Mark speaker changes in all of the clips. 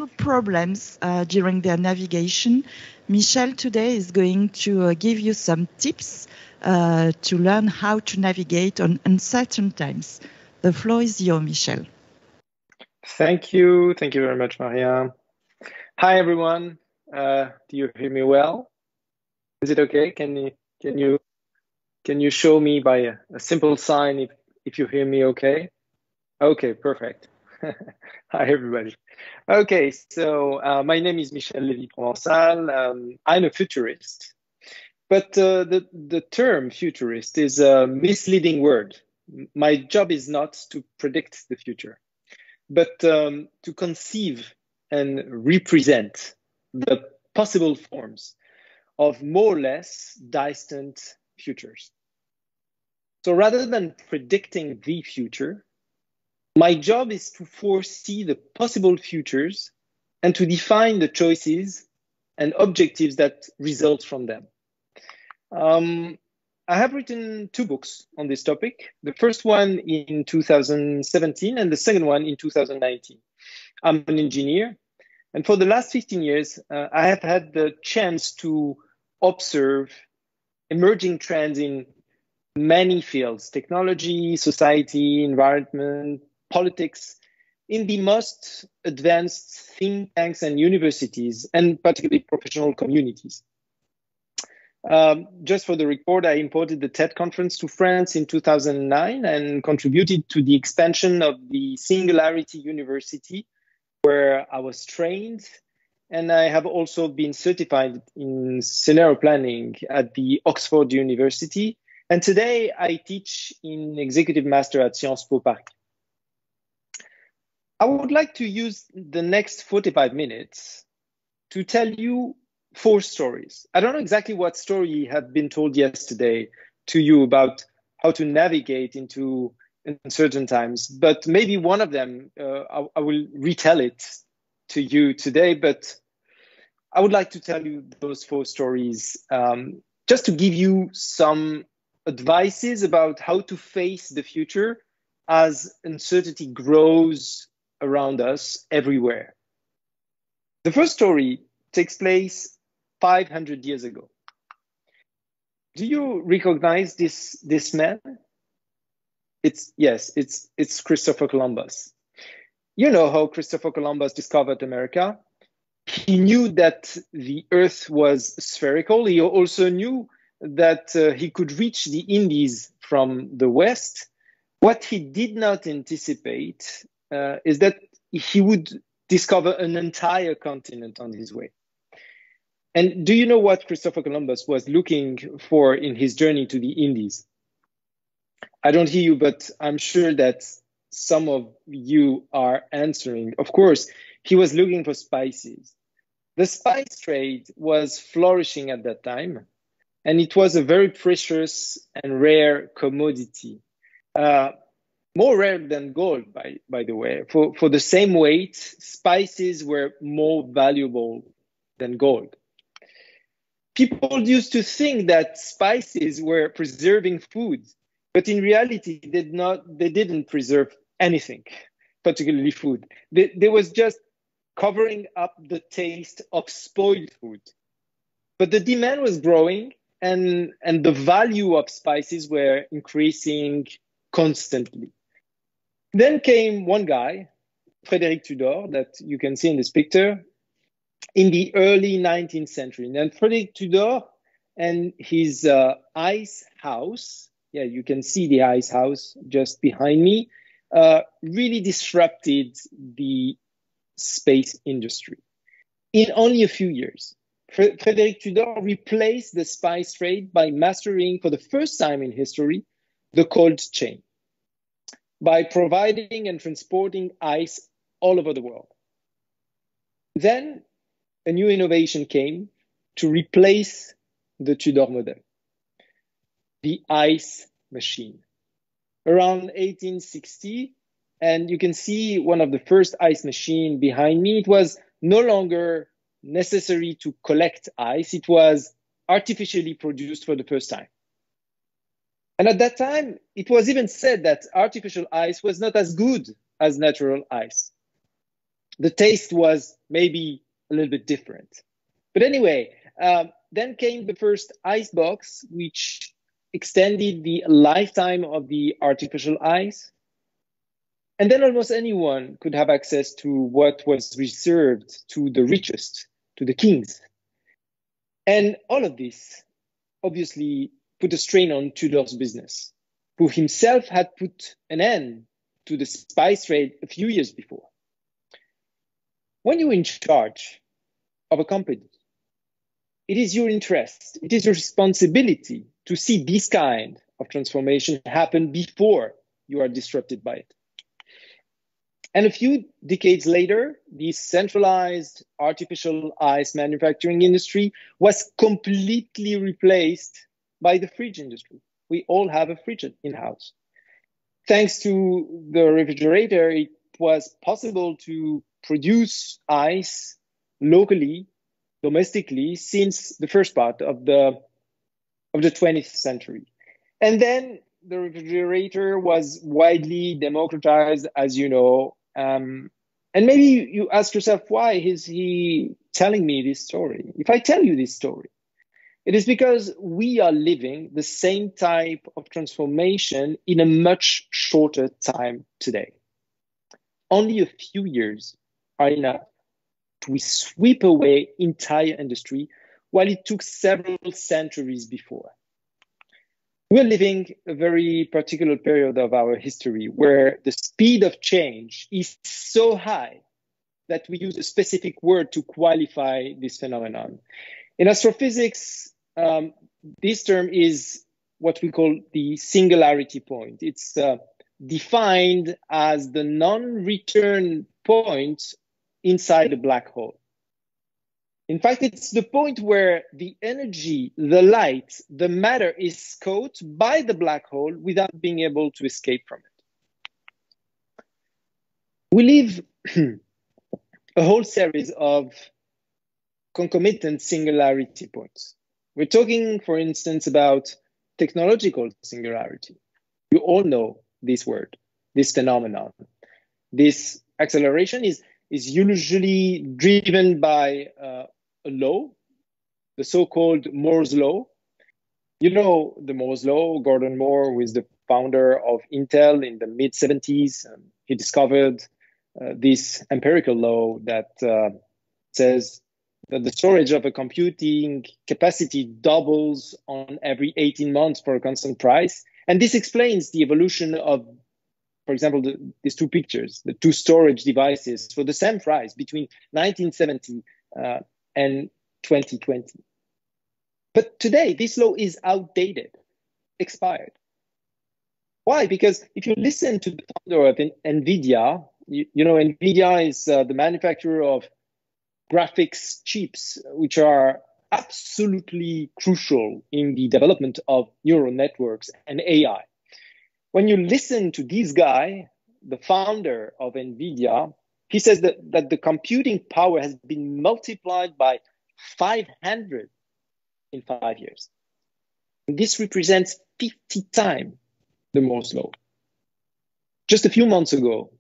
Speaker 1: through problems during their navigation. Michel today is going to give you some tips to learn how to navigate on uncertain times. The floor is yours, Michel.
Speaker 2: Thank you. Thank you very much, Maria. Hi, everyone. Do you hear me well? Is it okay? Can you show me by a simple sign if you hear me okay? Okay, perfect. Hi, everybody. Okay, so my name is Michel Lévy-Provençal. I'm a futurist, but the term futurist is a misleading word. My job is not to predict the future, but to conceive and represent the possible forms of more or less distant futures. So rather than predicting the future, my job is to foresee the possible futures and to define the choices and objectives that result from them. I have written 2 books on this topic, the first one in 2017 and the second one in 2019. I'm an engineer, and for the last 15 years, I have had the chance to observe emerging trends in many fields: technology, society, environment, politics, in the most advanced think tanks and universities, and particularly professional communities. Just for the record, I imported the TED conference to France in 2009 and contributed to the expansion of the Singularity University, where I was trained. And I have also been certified in scenario planning at the Oxford University. And today I teach in Executive Master at Sciences Po Paris. I would like to use the next 45 minutes to tell you 4 stories. I don't know exactly what story had been told yesterday to you about how to navigate into uncertain times, but maybe one of them, I will retell it to you today, but I would like to tell you those 4 stories just to give you some advices about how to face the future as uncertainty grows around us everywhere. The first story takes place 500 years ago. Do you recognize this man? It's Christopher Columbus. You know how Christopher Columbus discovered America. He knew that the Earth was spherical. He also knew that he could reach the Indies from the west. What he did not anticipate is that he would discover an entire continent on his way. And do you know what Christopher Columbus was looking for in his journey to the Indies? I don't hear you, but I'm sure that some of you are answering. Of course, he was looking for spices. The spice trade was flourishing at that time, and it was a very precious and rare commodity. More rare than gold, by the way. For the same weight, spices were more valuable than gold. People used to think that spices were preserving food, but in reality, they didn't preserve anything, particularly food. They was just covering up the taste of spoiled food. But the demand was growing, and the value of spices were increasing constantly. Then came one guy, Frederick Tudor, that you can see in this picture, in the early 19th century. And Frederick Tudor and his ice house, yeah, you can see the ice house just behind me, really disrupted the space industry. In only a few years, Frederick Tudor replaced the spice trade by mastering, for the first time in history, the cold chain, by providing and transporting ice all over the world. Then a new innovation came to replace the Tudor model, the ice machine. Around 1860, and you can see one of the first ice machines behind me, it was no longer necessary to collect ice. It was artificially produced for the first time. And at that time, it was even said that artificial ice was not as good as natural ice. the taste was maybe a little bit different. But anyway, then came the first ice box, which extended the lifetime of the artificial ice. And then almost anyone could have access to what was reserved to the richest, to the kings. And all of this obviously put a strain on Tudor's business, who himself had put an end to the spice trade a few years before. When you're in charge of a company, it is your interest, it is your responsibility to see this kind of transformation happen before you are disrupted by it. And a few decades later, the centralized artificial ice manufacturing industry was completely replaced by the fridge industry. We all have a fridge in-house. Thanks to the refrigerator, it was possible to produce ice locally, domestically, since the first part of the 20th century. And then the refrigerator was widely democratized, as you know. And maybe you ask yourself, why is he telling me this story? If I tell you this story, it is because we are living the same type of transformation in a much shorter time today. Only a few years are enough to sweep away entire industry, while it took several centuries before. We're living a very particular period of our history where the speed of change is so high that we use a specific word to qualify this phenomenon. In astrophysics, this term is what we call the singularity point. It's defined as the non-return point inside a black hole. In fact, it's the point where the energy, the light, the matter is caught by the black hole without being able to escape from it. We live a whole series of concomitant singularity points. We're talking, for instance, about technological singularity. You all know this word, this phenomenon. This acceleration is usually driven by a law, the so-called Moore's law. You know the Moore's law. Gordon Moore, who is the founder of Intel in the mid-70s, he discovered this empirical law that says that the storage of a computing capacity doubles on every 18 months for a constant price. And this explains the evolution of, for example, these two pictures, the two storage devices for the same price between 1970 and 2020. But today, this law is outdated, expired. Why? Because if you listen to the founder of NVIDIA, you know, NVIDIA is the manufacturer of graphics chips, which are absolutely crucial in the development of neural networks and AI. When you listen to this guy, the founder of NVIDIA, he says that the computing power has been multiplied by 500 in 5 years. And this represents 50 times the Moore's law. Just a few months ago,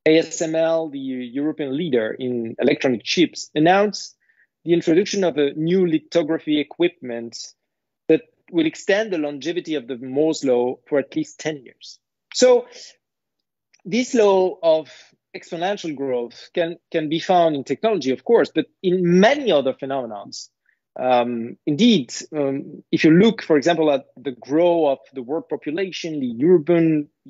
Speaker 2: ASML, the European leader in electronic chips, announced the introduction of a new lithography equipment that will extend the longevity of the Moore's law for at least 10 years. So this law of exponential growth can be found in technology, of course, but in many other phenomena. Indeed, if you look, for example, at the growth of the world population, the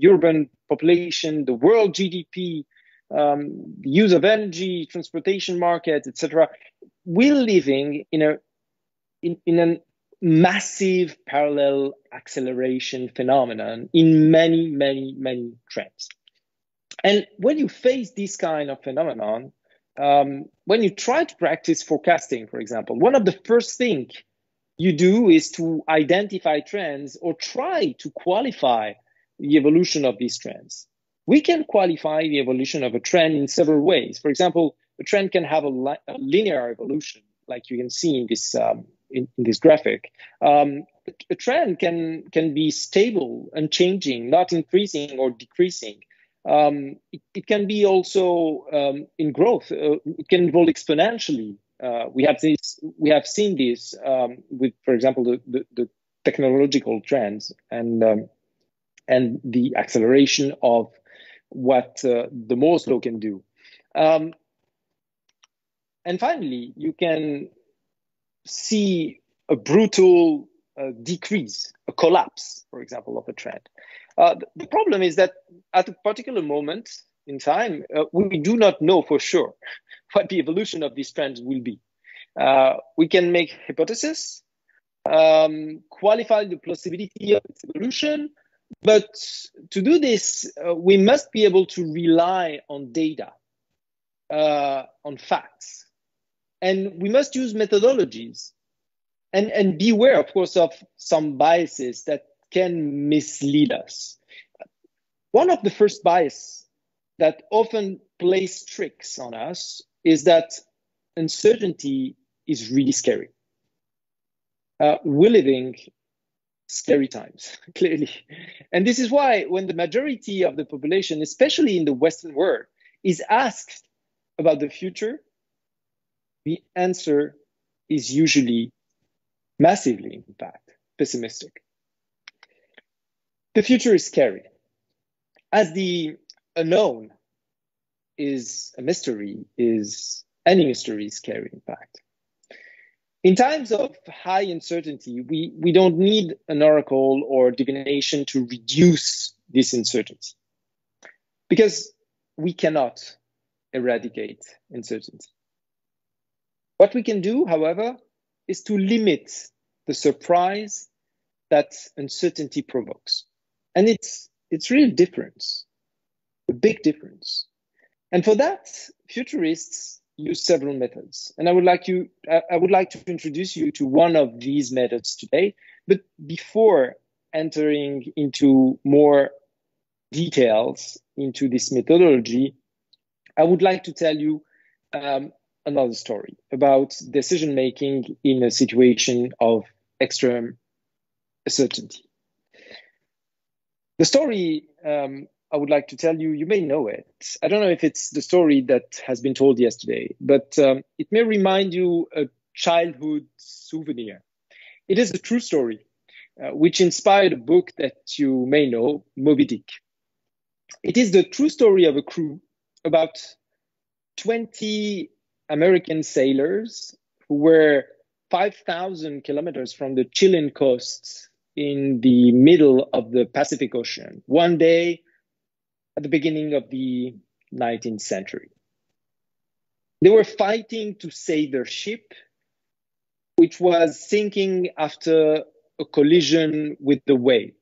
Speaker 2: urban population, the world GDP, the use of energy, transportation market, etc., we're living in a massive parallel acceleration phenomenon in many, many, many trends. And when you face this kind of phenomenon, when you try to practice forecasting, for example, one of the first things you do is to identify trends or try to qualify the evolution of these trends. We can qualify the evolution of a trend in several ways. For example, a trend can have a linear evolution, like you can see in this in this graphic. A trend can be stable, unchanging, not increasing or decreasing. It can be also in growth. It can evolve exponentially. We have seen this with, for example, the technological trends and the acceleration of what the Moore's law can do. And finally, you can see a brutal decrease, a collapse, for example, of a trend. The problem is that at a particular moment in time, we do not know for sure what the evolution of these trends will be. We can make hypotheses, qualify the plausibility of its evolution, but to do this, we must be able to rely on data, on facts, and we must use methodologies and beware, of course, of some biases that can mislead us. One of the first biases that often plays tricks on us is that uncertainty is really scary. We're living scary times, clearly. And this is why when the majority of the population, especially in the Western world, is asked about the future, the answer is usually massively, in fact, pessimistic. The future is scary. As the unknown is a mystery, is any mystery is scary, in fact. In times of high uncertainty, we don't need an oracle or divination to reduce this uncertainty, because we cannot eradicate uncertainty. What we can do, however, is to limit the surprise that uncertainty provokes. And it's really a difference, a big difference. And for that, futurists use several methods. And I would like to introduce you to one of these methods today. But before entering into more details into this methodology, I would like to tell you another story about decision-making in a situation of extreme uncertainty. The story I would like to tell you, you may know it. I don't know if it's the story that has been told yesterday, but it may remind you a childhood souvenir. It is a true story, which inspired a book that you may know, Moby Dick. It is the true story of a crew, about 20 American sailors who were 5,000 kilometers from the Chilean coast in the middle of the Pacific Ocean, one day at the beginning of the 19th century. They were fighting to save their ship, which was sinking after a collision with the wave.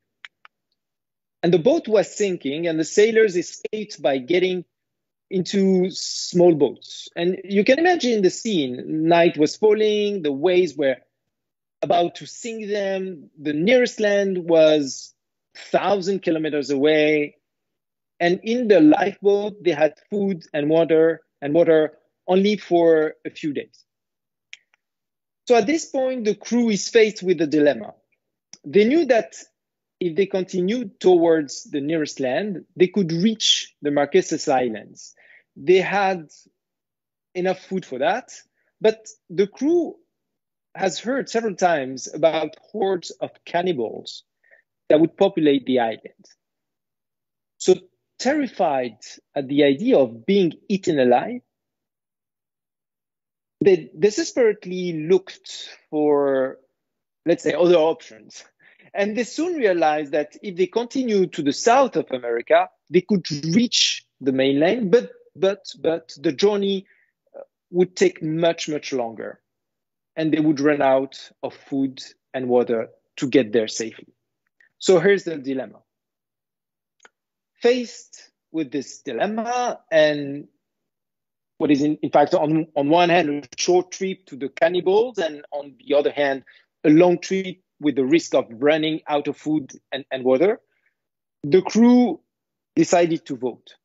Speaker 2: And the boat was sinking, and the sailors escaped by getting into small boats. And you can imagine the scene. Night was falling, the waves were about to sink them. The nearest land was 1,000 kilometers away. And in the lifeboat, they had food and water only for a few days. So at this point, the crew is faced with a dilemma. They knew that if they continued towards the nearest land, they could reach the Marquesas Islands. They had enough food for that, but the crew has heard several times about hordes of cannibals that would populate the island. So terrified at the idea of being eaten alive, they desperately looked for, let's say, other options. And they soon realized that if they continued to the south of America, they could reach the mainland, but the journey would take much, much longer. And they would run out of food and water to get there safely. So here's the dilemma. Faced with this dilemma and what is in fact on one hand a short trip to the cannibals, and on the other hand a long trip with the risk of running out of food and water, the crew decided to vote.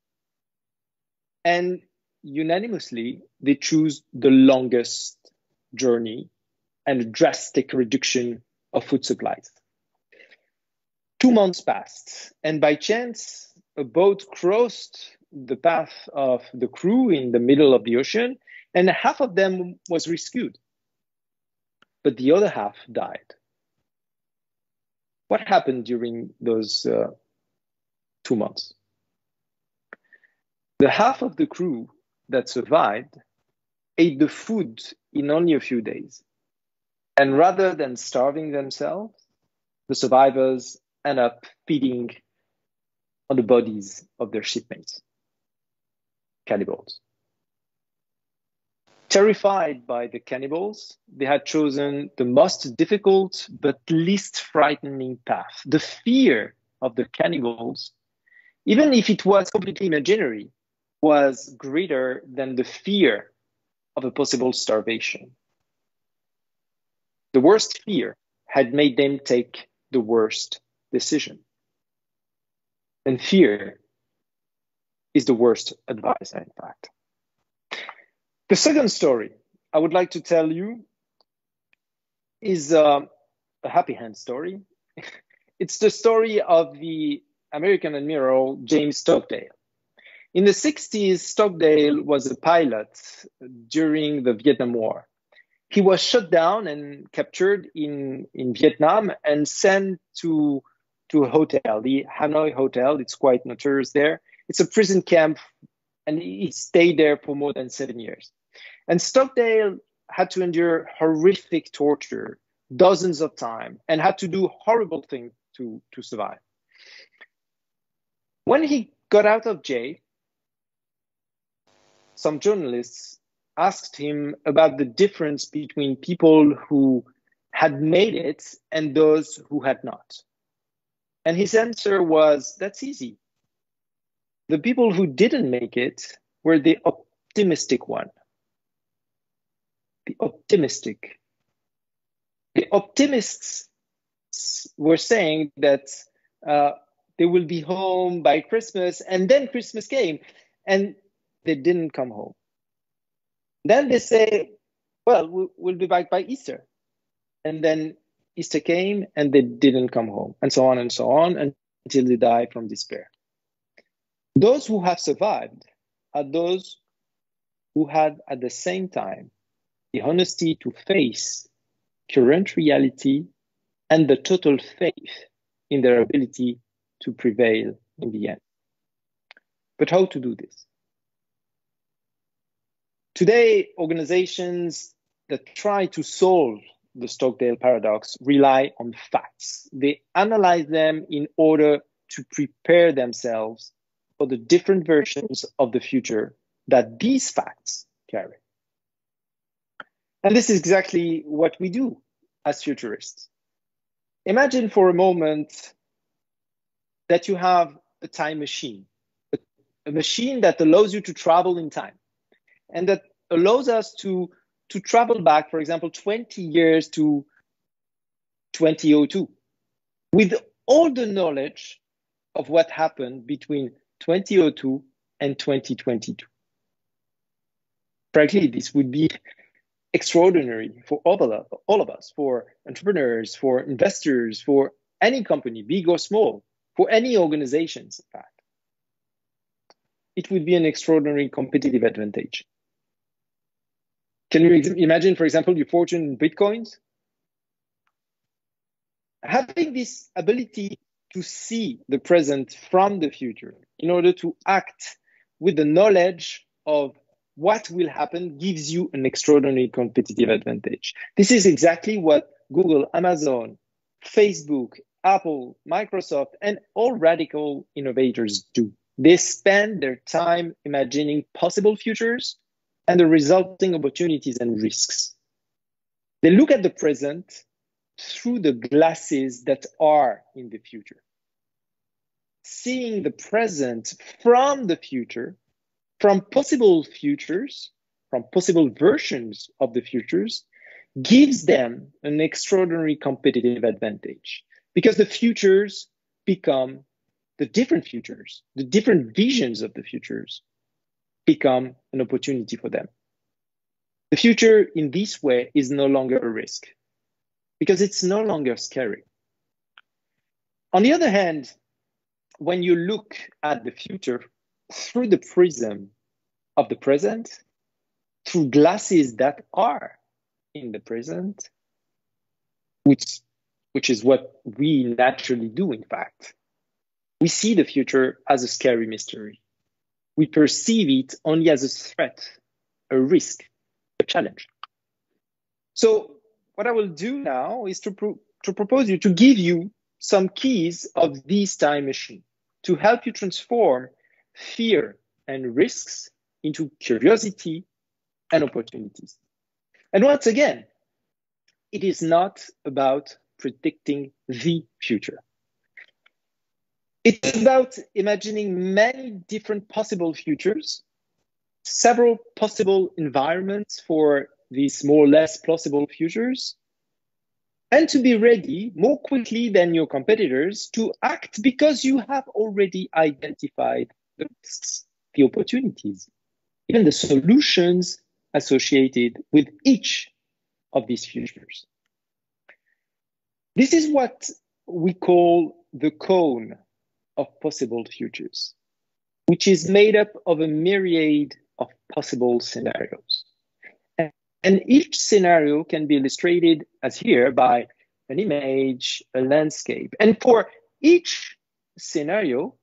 Speaker 2: And unanimously, they chose the longest journey and a drastic reduction of food supplies. 2 months passed, and by chance, a boat crossed the path of the crew in the middle of the ocean, and half of them was rescued, but the other half died. What happened during those 2 months? The half of the crew that survived ate the food in only a few days. And rather than starving themselves, the survivors end up feeding on the bodies of their shipmates, cannibals. Terrified by the cannibals, they had chosen the most difficult but least frightening path. The fear of the cannibals, even if it was completely imaginary, was greater than the fear of a possible starvation. The worst fear had made them take the worst decision. And fear is the worst advisor, in fact. The second story I would like to tell you is a happy hand story. It's the story of the American Admiral James Stockdale. In the 60s, Stockdale was a pilot during the Vietnam War. He was shot down and captured in Vietnam and sent to a hotel, the Hanoi Hotel. It's quite notorious there. It's a prison camp, and he stayed there for more than 7 years. And Stockdale had to endure horrific torture dozens of times and had to do horrible things to survive. When he got out of jail, some journalists asked him about the difference between people who had made it and those who had not. And his answer was, that's easy. The people who didn't make it were the optimistic one. The optimistic. The optimists were saying that they will be home by Christmas, and then Christmas came, and they didn't come home. Then they say, well, we'll be back by Easter. And then Easter came, and they didn't come home, and so on, until they die from despair. Those who have survived are those who had at the same time the honesty to face current reality and the total faith in their ability to prevail in the end. But how to do this? Today, organizations that try to solve the Stockdale paradox rely on facts. They analyze them in order to prepare themselves for the different versions of the future that these facts carry. And this is exactly what we do as futurists. Imagine for a moment that you have a time machine, a machine that allows you to travel in time, and that allows us to travel back, for example, 20 years to 2002, with all the knowledge of what happened between 2002 and 2022. Frankly, this would be extraordinary for all of us, for entrepreneurs, for investors, for any company, big or small, for any organizations, in fact. It would be an extraordinary competitive advantage. Can you imagine, for example, your fortune in Bitcoins? Having this ability to see the present from the future in order to act with the knowledge of what will happen gives you an extraordinary competitive advantage. This is exactly what Google, Amazon, Facebook, Apple, Microsoft, and all radical innovators do. They spend their time imagining possible futures and the resulting opportunities and risks. They look at the present through the glasses that are in the future. Seeing the present from the future, from possible futures, from possible versions of the futures, gives them an extraordinary competitive advantage, because the futures become the different futures, the different visions of the futures become an opportunity for them. The future in this way is no longer a risk, because it's no longer scary. On the other hand, when you look at the future through the prism of the present, through glasses that are in the present, which is what we naturally do, in fact, we see the future as a scary mystery. We perceive it only as a threat, a risk, a challenge. So what I will do now is to propose you to give you some keys of this time machine to help you transform fear and risks into curiosity and opportunities. And once again, it is not about predicting the future. It's about imagining many different possible futures, several possible environments for these more or less plausible futures, and to be ready more quickly than your competitors to act because you have already identified the risks, the opportunities, even the solutions associated with each of these futures. This is what we call the cone of possible futures, which is made up of a myriad of possible scenarios. And each scenario can be illustrated as here by an image, a landscape. And for each scenario,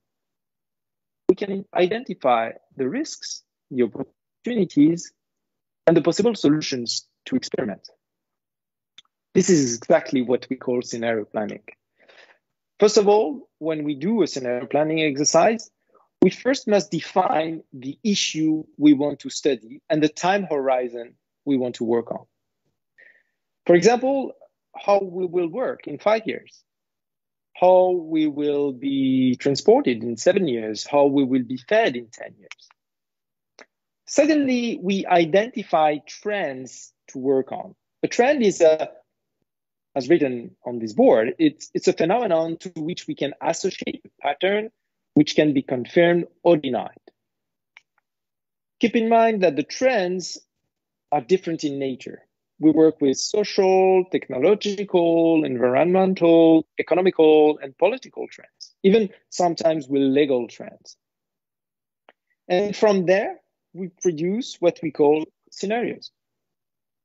Speaker 2: we can identify the risks, the opportunities, and the possible solutions to experiment. This is exactly what we call scenario planning. First of all, when we do a scenario planning exercise, we first must define the issue we want to study and the time horizon we want to work on. For example, how we will work in 5 years, how we will be transported in 7 years, how we will be fed in 10 years. Secondly, we identify trends to work on. A trend is as written on this board, it's a phenomenon to which we can associate a pattern which can be confirmed or denied. Keep in mind that the trends are different in nature. We work with social, technological, environmental, economical, and political trends, even sometimes with legal trends. And from there, we produce what we call scenarios.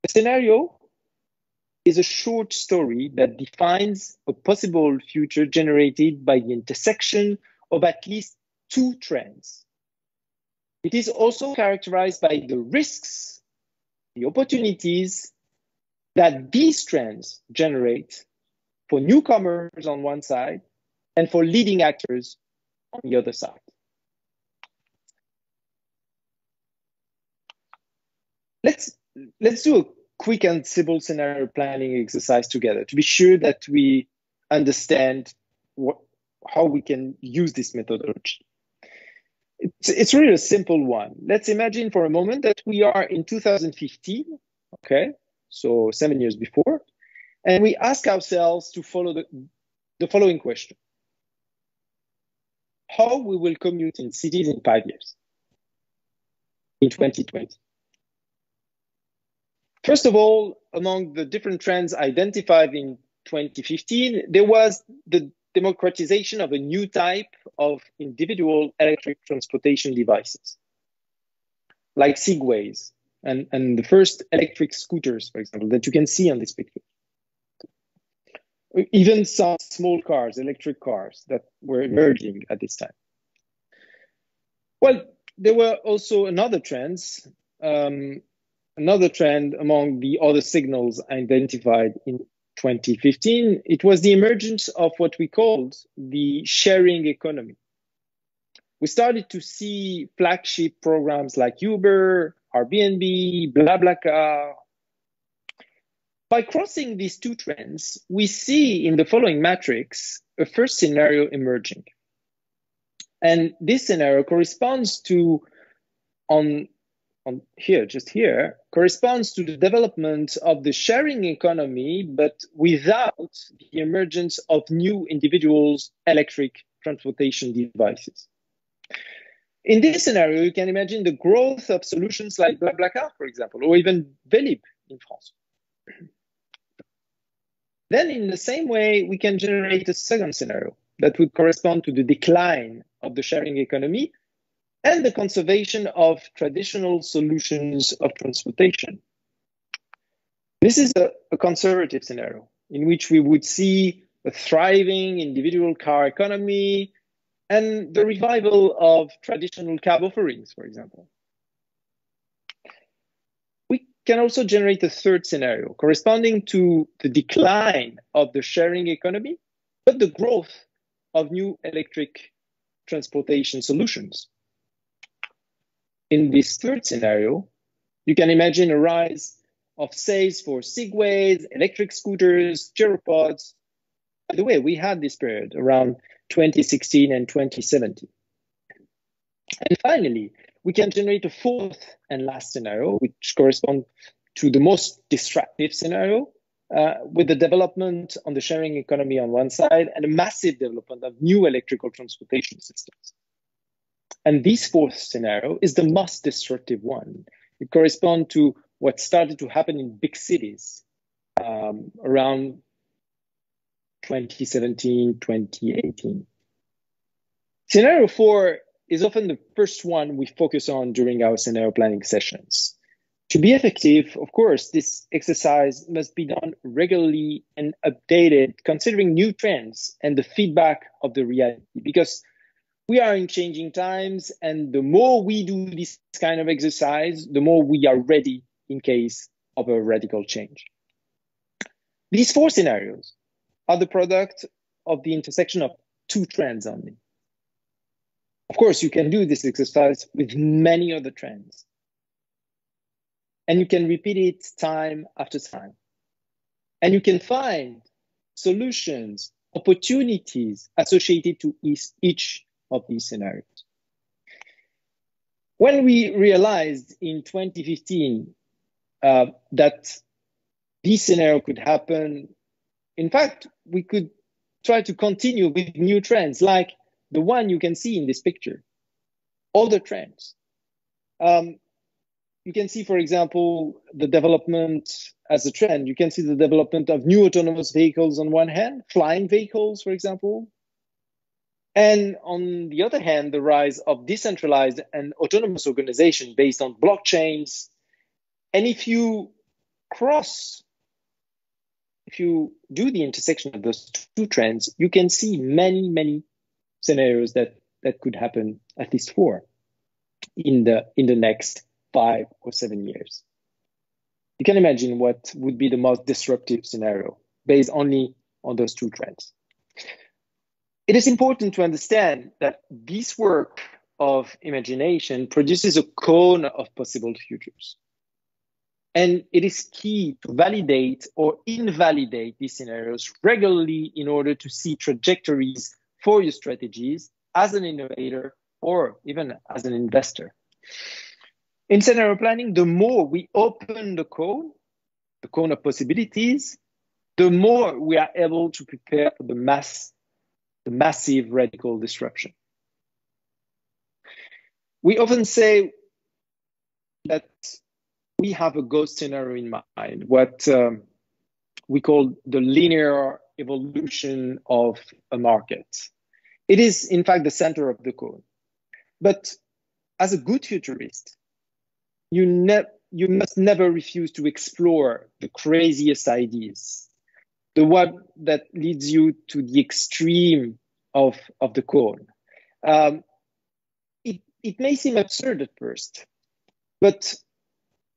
Speaker 2: A scenario is a short story that defines a possible future generated by the intersection of at least two trends. It is also characterized by the risks, the opportunities that these trends generate for newcomers on one side and for leading actors on the other side. Let's do a quick and simple scenario planning exercise together to be sure that we understand how we can use this methodology. It's really a simple one. Let's imagine for a moment that we are in 2015, okay, so 7 years before, and we ask ourselves to follow the following question. How we will commute in cities in 5 years, in 2020? First of all, among the different trends identified in 2015, there was the democratization of a new type of individual electric transportation devices, like Segways and the first electric scooters, for example, that you can see on this picture. Even some small cars, electric cars that were emerging at this time. Well, there were also another trend among the other signals identified in 2015, it was the emergence of what we called the sharing economy. We started to see flagship programs like Uber, Airbnb, BlaBlaCar. By crossing these two trends, we see in the following matrix a first scenario emerging. And this scenario corresponds to, corresponds to the development of the sharing economy, but without the emergence of new individuals' electric transportation devices. In this scenario, you can imagine the growth of solutions like BlaBlaCar, for example, or even Velib in France. Then in the same way, we can generate a second scenario, that would correspond to the decline of the sharing economy and the conservation of traditional solutions of transportation. This is a conservative scenario in which we would see a thriving individual car economy and the revival of traditional cab offerings, for example. We can also generate a third scenario corresponding to the decline of the sharing economy, but the growth of new electric transportation solutions. In this third scenario, you can imagine a rise of sales for Segways, electric scooters, gyropods. By the way, we had this period around 2016 and 2017. And finally, we can generate a fourth and last scenario, which corresponds to the most disruptive scenario, with the development on the sharing economy on one side and a massive development of new electrical transportation systems. And this fourth scenario is the most disruptive one. It corresponds to what started to happen in big cities around 2017, 2018. Scenario 4 is often the first one we focus on during our scenario planning sessions. To be effective, of course, this exercise must be done regularly and updated, considering new trends and the feedback of the reality, because we are in changing times, and the more we do this kind of exercise, the more we are ready in case of a radical change. These four scenarios are the product of the intersection of two trends only. Of course, you can do this exercise with many other trends, and you can repeat it time after time. And you can find solutions, opportunities associated to each of these scenarios. When we realized in 2015 that this scenario could happen, in fact, we could try to continue with new trends like the one you can see in this picture, other trends. You can see, for example, the development as a trend. You can see the development of new autonomous vehicles on one hand, flying vehicles, for example. And on the other hand, the rise of decentralized and autonomous organization based on blockchains. And if you do the intersection of those two trends, you can see many, many scenarios that could happen, at least four, in the next 5 or 7 years. You can imagine what would be the most disruptive scenario based only on those two trends. It is important to understand that this work of imagination produces a cone of possible futures. And it is key to validate or invalidate these scenarios regularly in order to see trajectories for your strategies as an innovator or even as an investor. In scenario planning, the more we open the cone of possibilities, the more we are able to prepare for the massive radical disruption. We often say that we have a ghost scenario in mind, what we call the linear evolution of a market. It is, in fact, the center of the cone. But as a good futurist, you must never refuse to explore the craziest ideas, the one that leads you to the extreme of the cone. It may seem absurd at first, but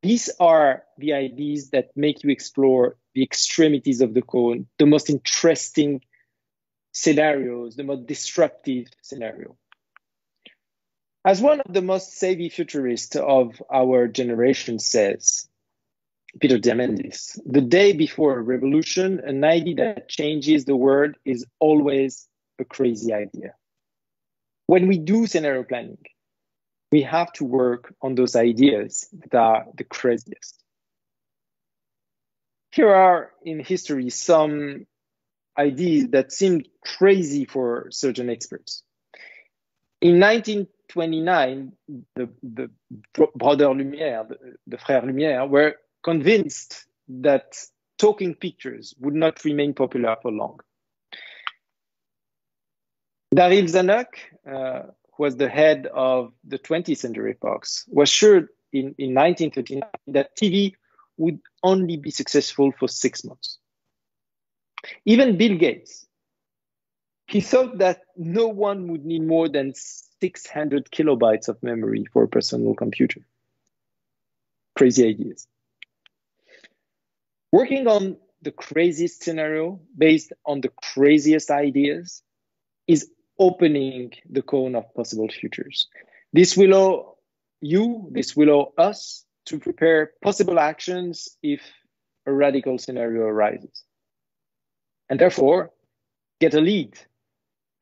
Speaker 2: these are the ideas that make you explore the extremities of the cone, the most interesting scenarios, the most disruptive scenario. As one of the most savvy futurists of our generation says, Peter Diamandis, the day before a revolution, an idea that changes the world is always a crazy idea. When we do scenario planning, we have to work on those ideas that are the craziest. Here are in history some ideas that seemed crazy for certain experts. In 1929, the Brother Lumière, the Frères Lumière, were convinced that talking pictures would not remain popular for long. Daryl Zanuck, who was the head of the 20th Century Fox, was sure in 1939 that TV would only be successful for 6 months. Even Bill Gates, he thought that no one would need more than 600 kilobytes of memory for a personal computer. Crazy ideas. Working on the craziest scenario based on the craziest ideas is opening the cone of possible futures. This will allow you, this will allow us to prepare possible actions if a radical scenario arises. And therefore, get a lead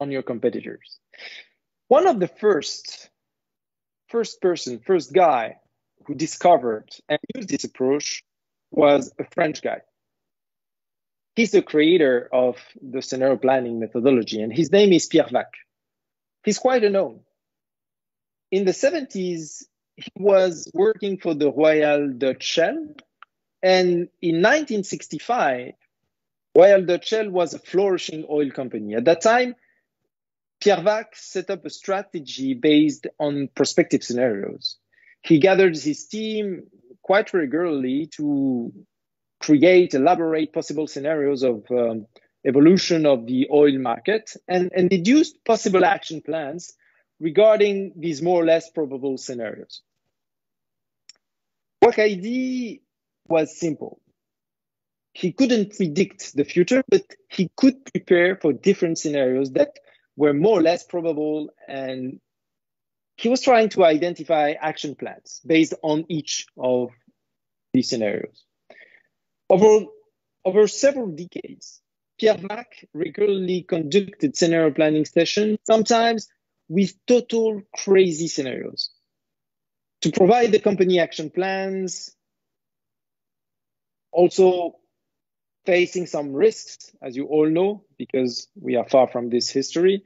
Speaker 2: on your competitors. One of the first guy who discovered and used this approach was a French guy. He's the creator of the scenario planning methodology, and his name is Pierre Wack. He's quite unknown. In the 70s, he was working for the Royal Dutch Shell, and in 1965, Royal Dutch Shell was a flourishing oil company. At that time, Pierre Wack set up a strategy based on prospective scenarios. He gathered his team quite regularly to create, elaborate possible scenarios of evolution of the oil market and deduced possible action plans regarding these more or less probable scenarios. Wack's idea was simple. He couldn't predict the future, but he could prepare for different scenarios that were more or less probable, and he was trying to identify action plans based on each of these scenarios. Over several decades, Pierre Wack regularly conducted scenario planning sessions, sometimes with total crazy scenarios, to provide the company action plans, also facing some risks, as you all know, because we are far from this history.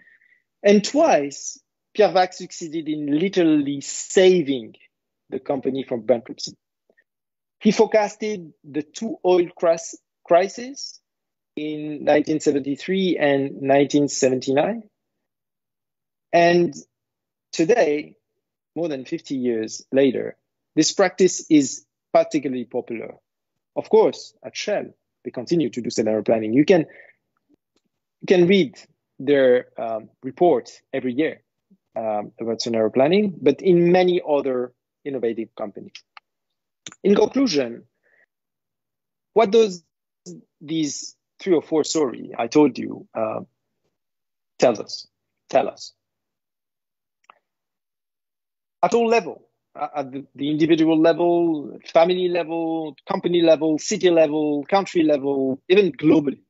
Speaker 2: And twice, Pierre Wack succeeded in literally saving the company from bankruptcy. He forecasted the two oil crises in 1973 and 1979. And today, more than 50 years later, this practice is particularly popular. Of course, at Shell, they continue to do scenario planning. You can read their report every year about scenario planning, but in many other innovative companies. In conclusion, what does these 3 or 4 stories I told you tell us? At all levels, at the individual level, family level, company level, city level, country level, even globally.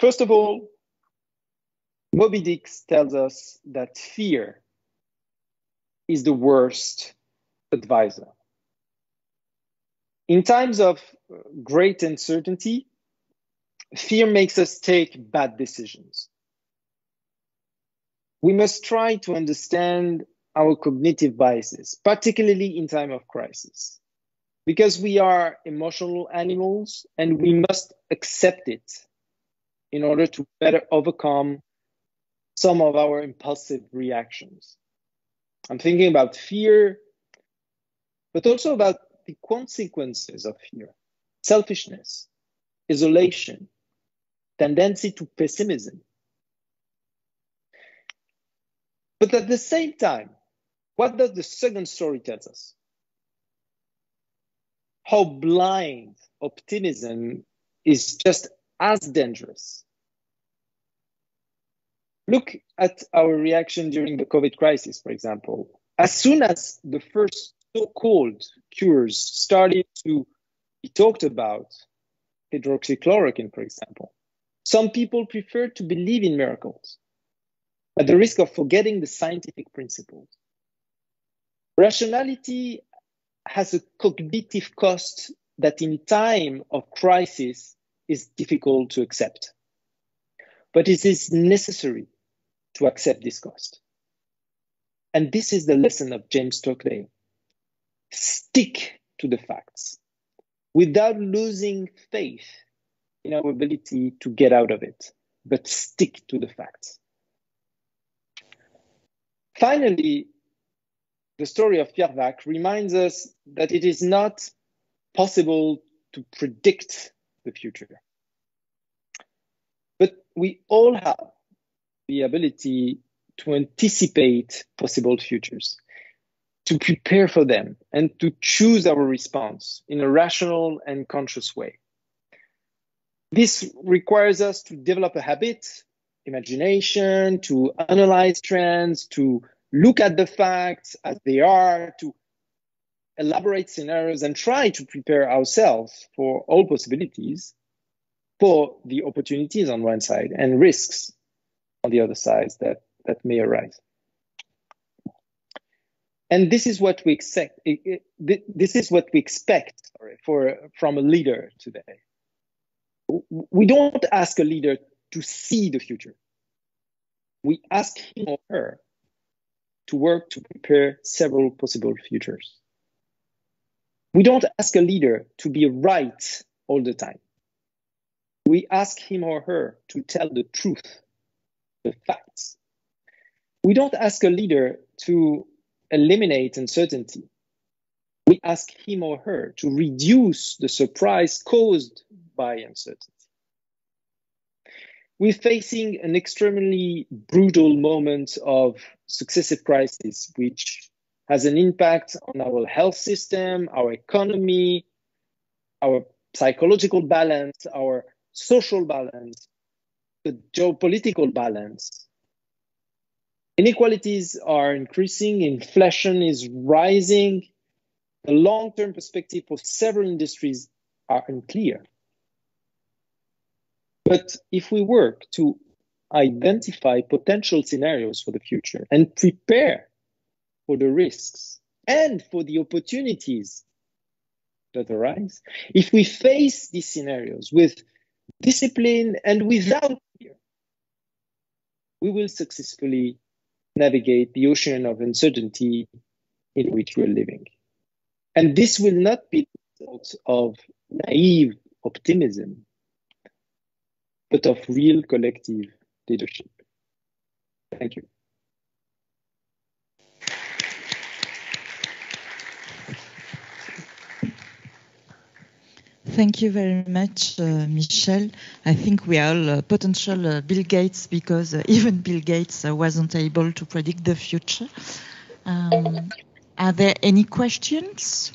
Speaker 2: First of all, Moby Dick tells us that fear is the worst advisor. In times of great uncertainty, fear makes us take bad decisions. We must try to understand our cognitive biases, particularly in time of crisis, because we are emotional animals and we must accept it in order to better overcome some of our impulsive reactions. I'm thinking about fear, but also about the consequences of fear: selfishness, isolation, tendency to pessimism. But at the same time, what does the second story tell us? How blind optimism is just as dangerous. Look at our reaction during the COVID crisis, for example. As soon as the first so-called cures started to be talked about, hydroxychloroquine, for example, some people preferred to believe in miracles at the risk of forgetting the scientific principles. Rationality has a cognitive cost that in time of crisis is difficult to accept. But it is necessary to accept this cost. And this is the lesson of James Stockley. Stick to the facts without losing faith in our ability to get out of it, but stick to the facts. Finally, the story of Pierre Wack reminds us that it is not possible to predict the future. But we all have the ability to anticipate possible futures, to prepare for them, and to choose our response in a rational and conscious way. This requires us to develop a habit, imagination, to analyze trends, to look at the facts as they are, to elaborate scenarios and try to prepare ourselves for all possibilities, for the opportunities on one side and risks on the other side that may arise. And this is what we expect. This is what we expect from a leader today. We don't ask a leader to see the future. We ask him or her to work to prepare several possible futures. We don't ask a leader to be right all the time. We ask him or her to tell the truth, the facts. We don't ask a leader to eliminate uncertainty. We ask him or her to reduce the surprise caused by uncertainty. We're facing an extremely brutal moment of successive crises, which has an impact on our health system, our economy, our psychological balance, our social balance, the geopolitical balance. Inequalities are increasing, inflation is rising, the long-term perspective for several industries are unclear. But if we work to identify potential scenarios for the future and prepare for the risks and for the opportunities that arise, if we face these scenarios with discipline and without fear, we will successfully navigate the ocean of uncertainty in which we're living. And this will not be the result of naive optimism, but of real collective leadership. Thank you.
Speaker 1: Thank you very much, Michel. I think we are all potential Bill Gates because even Bill Gates wasn't able to predict the future. Are there any questions?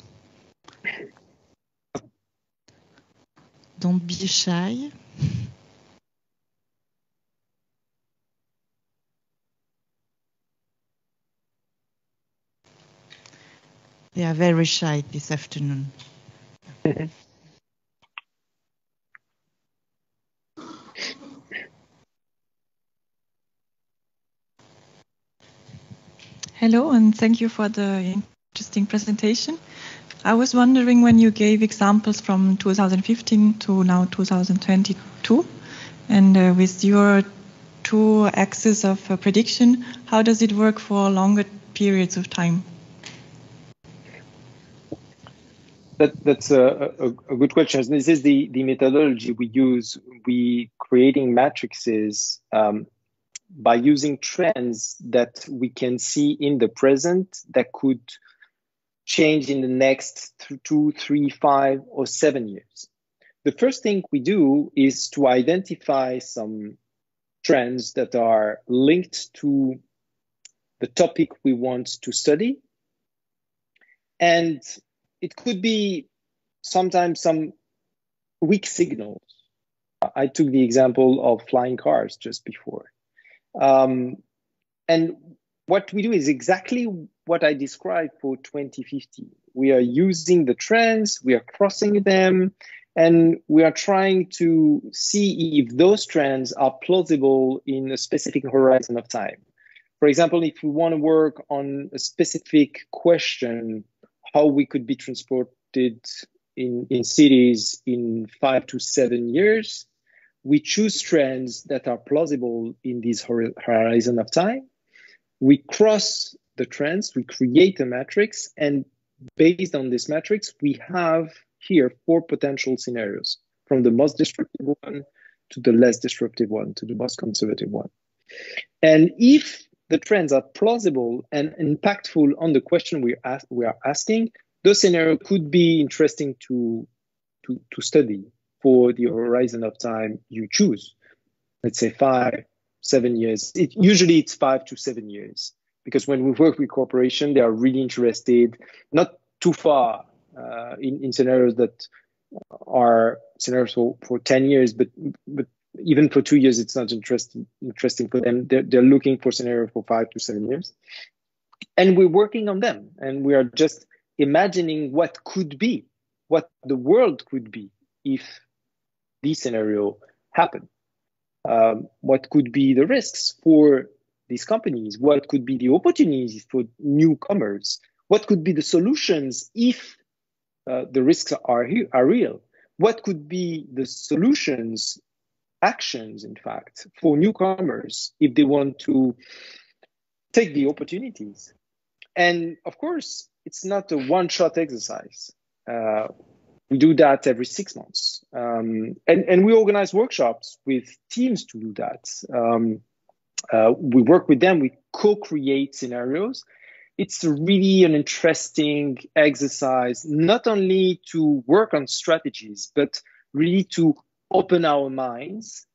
Speaker 1: Don't be shy. They are very shy this afternoon.
Speaker 3: Hello, and thank you for the interesting presentation. I was wondering, when you gave examples from 2015 to now 2022, and with your two axes of prediction, how does it work for longer periods of time?
Speaker 2: That's a good question. This is the methodology we use. We creating matrices by using trends that we can see in the present that could change in the next 2, 3, 5, or 7 years. The first thing we do is to identify some trends that are linked to the topic we want to study. And it could be sometimes some weak signals. I took the example of flying cars just before. And what we do is exactly what I described for 2050. We are using the trends, we are crossing them, and we are trying to see if those trends are plausible in a specific horizon of time. For example, if we want to work on a specific question, how we could be transported in cities in 5 to 7 years, we choose trends that are plausible in this horizon of time. We cross the trends, we create a matrix, and based on this matrix, we have here 4 potential scenarios, from the most disruptive one to the less disruptive one, to the most conservative one. And if the trends are plausible and impactful on the question we are asking, those scenarios could be interesting to study for the horizon of time you choose. Let's say 5, 7 years. Usually it's 5 to 7 years, because when we work with corporations, they are really interested, not too far in scenarios that are scenarios for 10 years, but even for 2 years, it's not interesting for them. They're looking for scenarios for 5 to 7 years. And we're working on them, and we are just imagining what could be, what the world could be if these scenarios happen. What could be the risks for these companies? What could be the opportunities for newcomers? What could be the solutions if the risks are real? What could be the solutions, actions, in fact, for newcomers if they want to take the opportunities? And of course, it's not a one-shot exercise. We do that every 6 months. And we organize workshops with teams to do that. We work with them, we co-create scenarios. It's really an interesting exercise, not only to work on strategies, but really to open our minds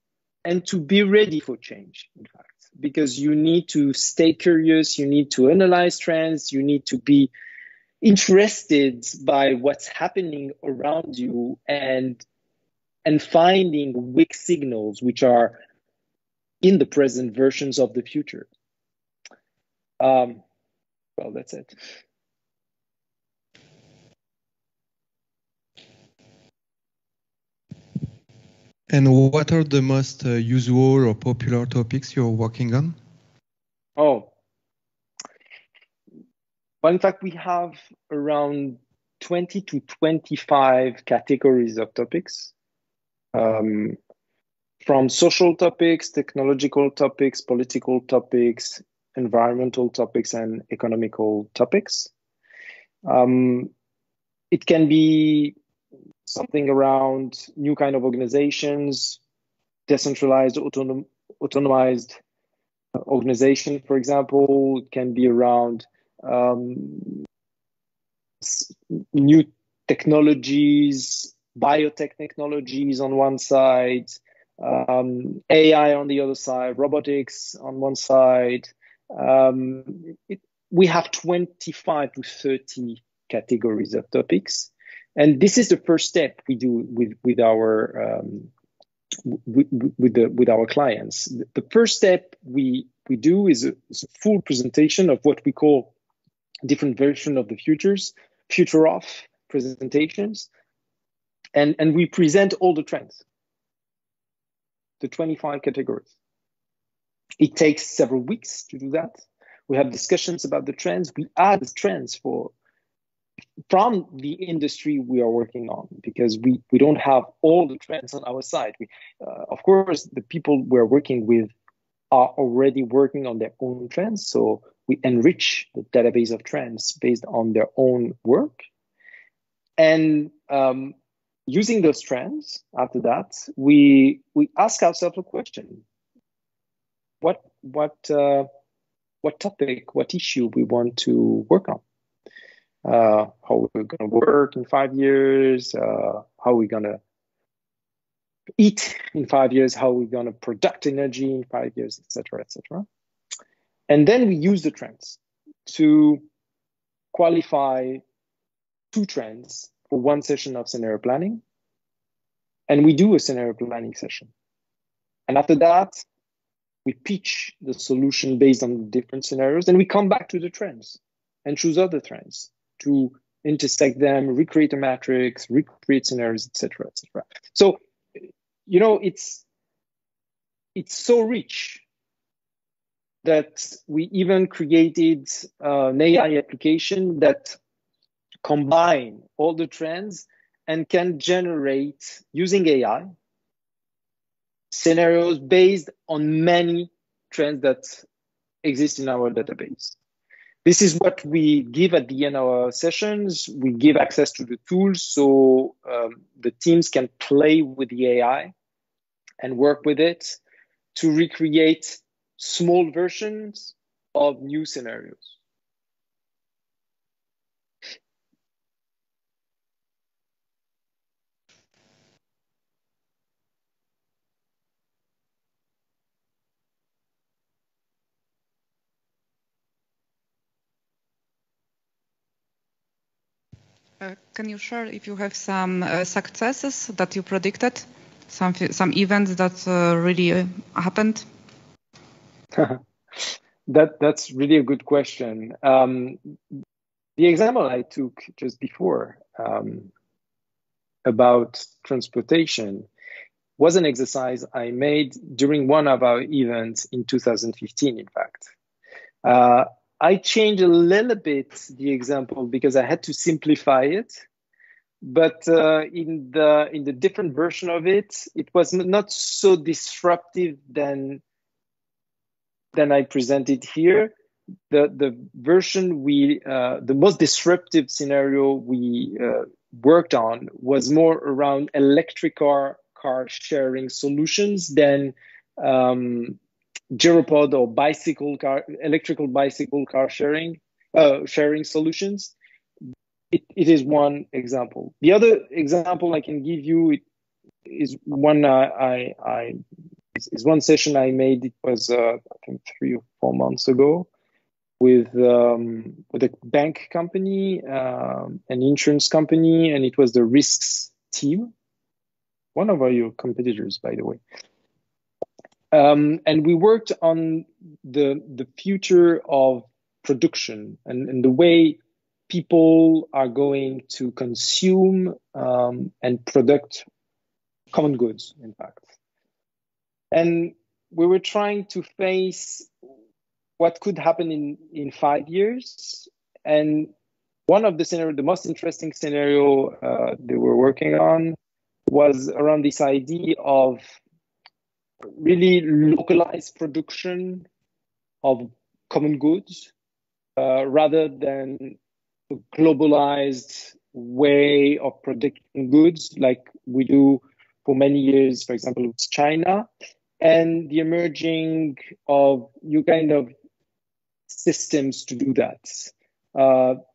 Speaker 2: and to be ready for change, in fact, because you need to stay curious, you need to analyze trends, you need to be interested by what's happening around you and finding weak signals which are in the present versions of the future. Well, that's it.
Speaker 4: And what are the most usual or popular topics you're working on?
Speaker 2: Oh, well, in fact, we have around 20 to 25 categories of topics, from social topics, technological topics, political topics, environmental topics, and economical topics. It can be something around new kind of organizations, decentralized, autonomized organization, for example. It can be around new technologies, biotech technologies on one side, AI on the other side, robotics on one side. We have 25 to 30 categories of topics. And this is the first step we do with our with our clients. The first step we do is a full presentation of what we call different version of the future of presentations, and we present all the trends, the 25 categories. It takes several weeks to do that. We have discussions about the trends. We add trends from the industry we are working on, because we don't have all the trends on our side. Of course, the people we're working with are already working on their own trends, so we enrich the database of trends based on their own work. And using those trends, after that, we ask ourselves a question: what topic, what issue we want to work on? How we're going to work in 5 years, how we're going to eat in 5 years, how we're going to produce energy in 5 years, etc., etc. And then we use the trends to qualify 2 trends for one session of scenario planning. And we do a scenario planning session. And after that, we pitch the solution based on the different scenarios, and we come back to the trends and choose other trends to intersect them, recreate a matrix, recreate scenarios, etc., etc. So, you know, it's so rich that we even created an AI application that combine all the trends and can generate, using AI, scenarios based on many trends that exist in our database. This is what we give at the end of our sessions. We give access to the tools so the teams can play with the AI and work with it to recreate small versions of new scenarios.
Speaker 5: Can you share if you have some successes that you predicted, some events that really happened?
Speaker 2: That's really a good question. The example I took just before about transportation was an exercise I made during one of our events in 2015, in fact. I changed a little bit the example because I had to simplify it. But in the different version of it, it was not so disruptive than I presented here. The version the most disruptive scenario we worked on was more around electric car sharing solutions than gyropod or electrical bicycle car sharing solutions. It is one example. The other example I can give you is one is one session I made. It was I think 3 or 4 months ago with a bank company, an insurance company, and it was the risks team, one of your competitors, by the way. And we worked on the future of production and the way people are going to consume and product common goods, in fact. And we were trying to face what could happen in 5 years. And one of the most interesting scenario they were working on was around this idea of really localized production of common goods rather than a globalized way of producing goods like we do for many years, for example, with China, and the emerging of new kind of systems to do that.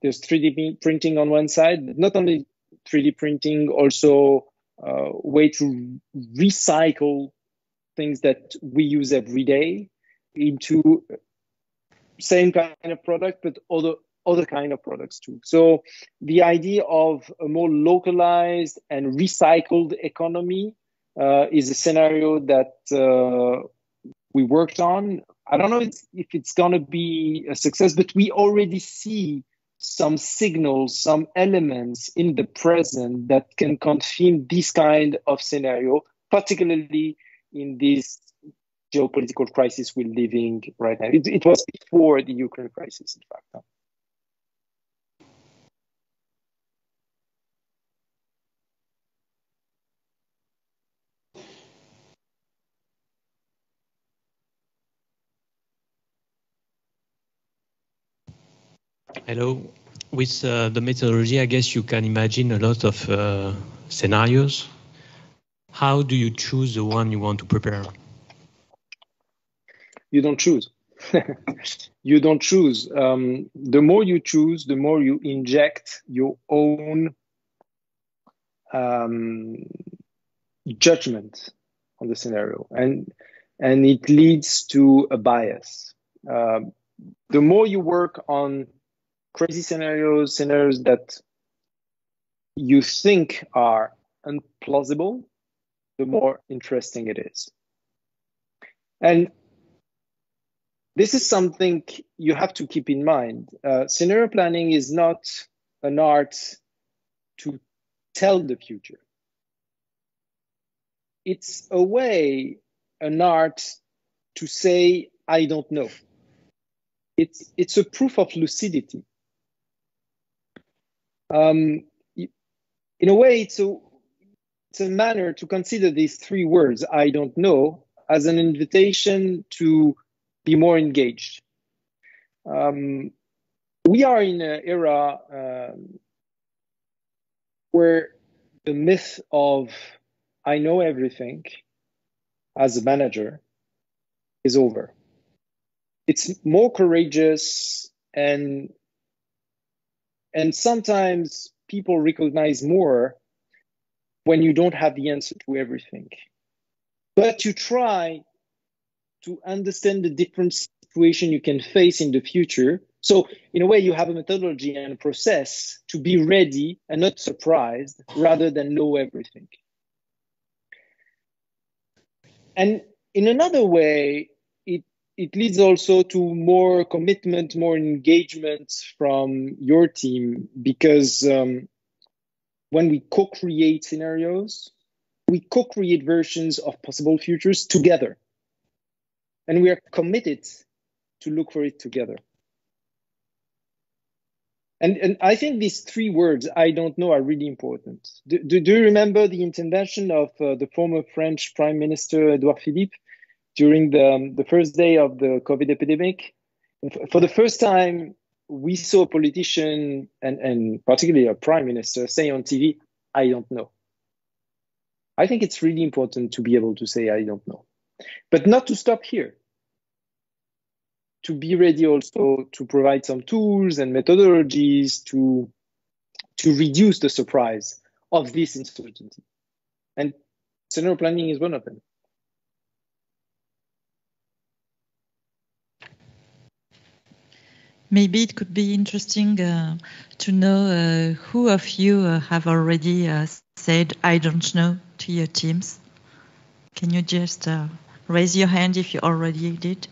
Speaker 2: There's 3D printing on one side, but not only 3D printing, also a way to recycle things that we use every day into same kind of product, but other kind of products too. So the idea of a more localized and recycled economy is a scenario that we worked on. I don't know if it's going to be a success, but we already see some signals, some elements in the present that can confirm this kind of scenario, particularly in this geopolitical crisis we're living right now. It was before the Ukraine crisis, in fact.
Speaker 6: Hello. With the methodology, I guess you can imagine a lot of scenarios. How do you choose the one you want to prepare?
Speaker 2: You don't choose. You don't choose. The more you choose, the more you inject your own judgment on the scenario, and it leads to a bias. The more you work on crazy scenarios that you think are implausible, the more interesting it is. And this is something you have to keep in mind. Scenario planning is not an art to tell the future. It's a way, an art to say, I don't know. It's a proof of lucidity. In a way, it's a manner to consider these 3 words, I don't know, as an invitation to be more engaged. We are in an era where the myth of I know everything as a manager is over. it's more courageous, and sometimes people recognize more when you don't have the answer to everything. But you try to understand the different situation you can face in the future. So in a way, you have a methodology and a process to be ready and not surprised, rather than know everything. And in another way, it leads also to more commitment, more engagement from your team, because when we co-create scenarios, we co-create versions of possible futures together. And we are committed to look for it together. And I think these three words, I don't know, are really important. Do you remember the intervention of the former French Prime Minister Edouard Philippe during the first day of the COVID epidemic? For the first time, we saw a politician, and particularly a prime minister, say on TV, "I don't know." I think it's really important to be able to say, "I don't know." But not to stop here. To be ready also to provide some tools and methodologies to reduce the surprise of this uncertainty. And scenario planning is one of them.
Speaker 1: Maybe it could be interesting to know who of you have already said, "I don't know," to your teams. Can you just raise your hand if you already did?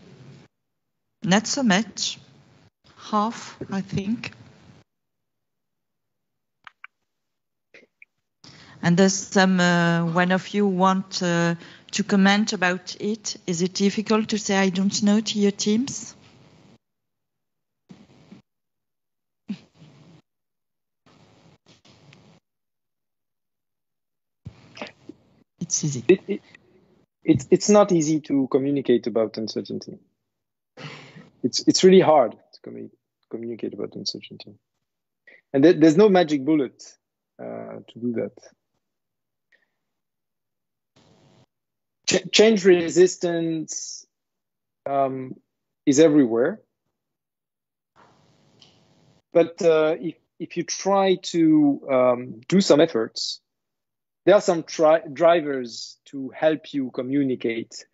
Speaker 1: Not so much. Half, I think. And does some one of you want to comment about it? Is it difficult to say "I don't know" to your teams? It's easy.
Speaker 2: It's not easy to communicate about uncertainty. It's really hard to communicate about uncertainty. And there's no magic bullet to do that. Change resistance is everywhere. But if you try to do some efforts, there are some drivers to help you communicate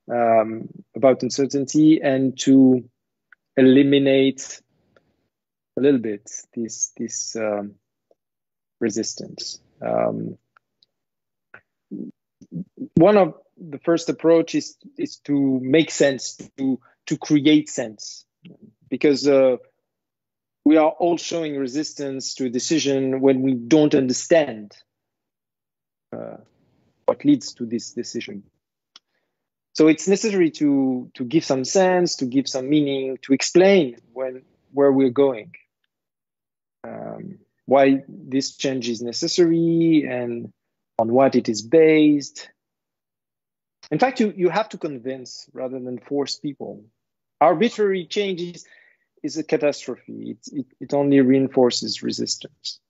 Speaker 2: about uncertainty and to eliminate a little bit this resistance. One of the first approach is to make sense, to create sense, because we are all showing resistance to a decision when we don't understand what leads to this decision. So it's necessary to give some sense, to give some meaning, to explain where we're going, why this change is necessary, and on what it is based. In fact, you have to convince rather than force people. Arbitrary change is a catastrophe. It only reinforces resistance.